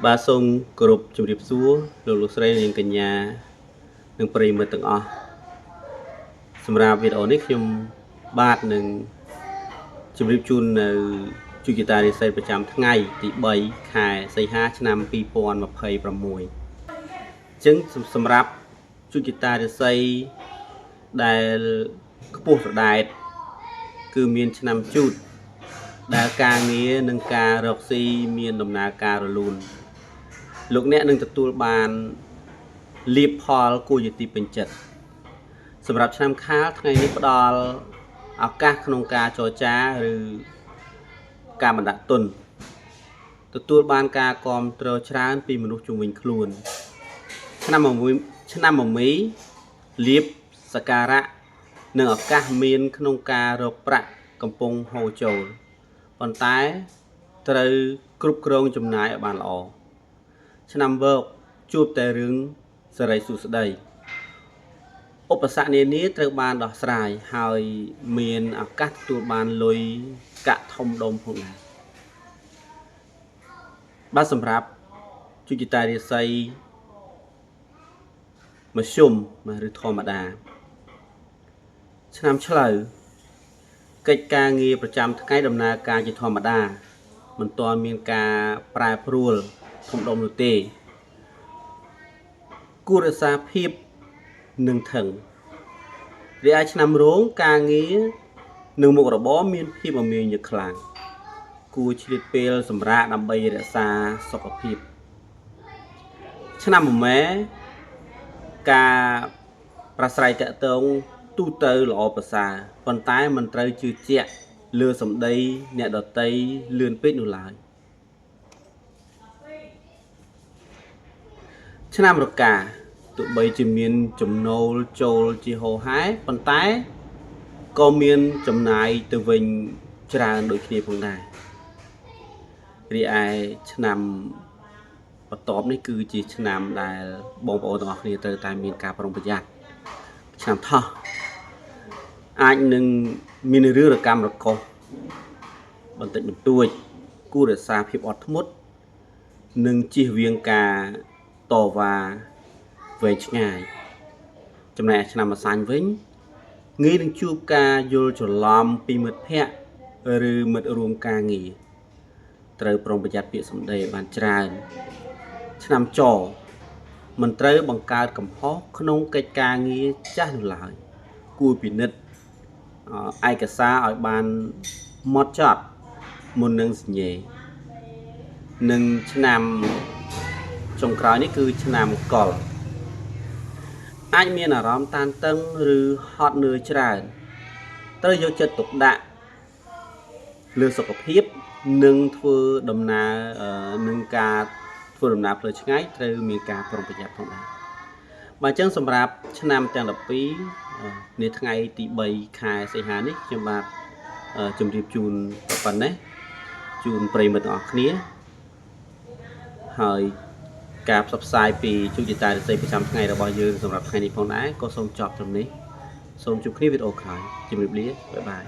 Ba sông group chụp điệp xúa lục lục sấy những cái nhà những peri mật từng ở sầm ra video nick nhung ba những chụp điệp chun chu kita đi xây ประจำ ថ្ងៃទី 3 ខែសីហា ឆ្នាំ 2026 ចឹងសម្រាប់chu kita đi xây ដែលខ្ពស់ត្រដែតគឺមានឆ្នាំជូតដែលការងារនិងការរកស៊ីមានដំណើរការរលូនលោកអ្នកនឹងទទួលបានលៀបផលគួរជាទីពេញចិត្តសម្រាប់ឆ្នាំខាលថ្ងៃនេះផ្ដល់ឱកាសក្នុងការចរចាឬការបណ្ដាក់ទុនទទួលបានការគាំទ្រច្រើនពីមនុស្សជុំវិញខ្លួនឆ្នាំមមីលៀបសក្ការៈនិងឱកាសមានក្នុងការរកប្រាក់កំពុងហូរចូលប៉ុន្តែត្រូវគ្រប់គ្រងចំណាយឲ្យបានល្អឆ្នាំវកជួបតែរឿងសេរីសុស្ដីឧបសគ្គនានាត្រូវបានដោះស្រាយហើយមានឱកាសទទួលបានលុយកាក់ធំដុំផងដែរបាទសម្រាប់chu kitaរាសីមធ្យមឬធម្មតាឆ្នាំឆ្លូវកិច្ចការងារប្រចាំថ្ងៃដំណើរការជាធម្មតាមិនទាន់មានការប្រែប្រួលធំដុំនោះទេគួររក្សាភាពនឹងថឹងរីឯឆ្នាំរោងការងារនិងមុខរបរមានភាពមមាញឹកខ្លាំងគួរឆ្លៀតពេលសម្រាកដើម្បីរក្សាសុខភាពឆ្នាំមមែការប្រស្រ័យតាក់ទងទូទៅល្អប្រសើរប៉ុន្តែមិនត្រូវជឿជាក់លើសម្ដីអ្នកដទៃលឿនពេកនោះឡើយឆ្នាំរកាទោះបីជាមានចំណូលចូលជាហូរហែប៉ុន្តែក៏មានចំណាយទៅវិញច្រើនដូចគ្នាផងដែររីឯឆ្នាំបន្ទាប់នេះគឺជាឆ្នាំដែលបងប្អូនទាំងអស់គ្នាត្រូវតែមានការប្រុងប្រយ័ត្នឆ្នាំថោះអាចនឹងមានរឿងរកម្មរកុសបន្តិចបន្តួចគួររក្សាភាពអត់ធ្មត់និងជៀសវាងការតវ៉ាវែងឆ្ងាយចំណែកឆ្នាំម្សាញ់វិញងាយនឹងជួបការយល់ច្រឡំពីមិត្តភ័ក្តិឬមិត្តរួមការងារត្រូវប្រុងប្រយ័ត្នពាក្យសម្ដីឲ្យបានច្រើនឆ្នាំចមិនត្រូវបង្កើតកំហុសក្នុងកិច្ចការងារចាស់នោះឡើយគួរពិនិត្យឯកសារឲ្យបានហ្មត់ចត់មុននឹងសញ្ញេនិងឆ្នាំចុងក្រោយនេះគឺឆ្នាំកុរអាចមានអារម្មណ៍តានតឹងឬហត់នឿយច្រើនត្រូវយកចិត្តទុកដាក់លើសុខភាពនិងធ្វើដំណើរនឹងការធ្វើដំណើរផ្លូវឆ្ងាយត្រូវមានការប្រុងប្រយ័ត្នផងដែរបាទអញ្ចឹងសម្រាប់ឆ្នាំទាំង12នាថ្ងៃទី3ខែសីហានេះខ្ញុំបាទជម្រាបជូនប៉ុណ្ណេះជូនប្រិយមិត្តទាំងអស់គ្នាហើយការផ្សព្វផ្សាយពីchu kitaរាសីប្រចាំថ្ងៃរបស់យើងសម្រាប់ថ្ងៃនេះផងដែរក៏សូមចប់ត្រឹមនេះសូមជួបគ្នាវីដេអូក្រោយជម្រាបលាបាយបាយ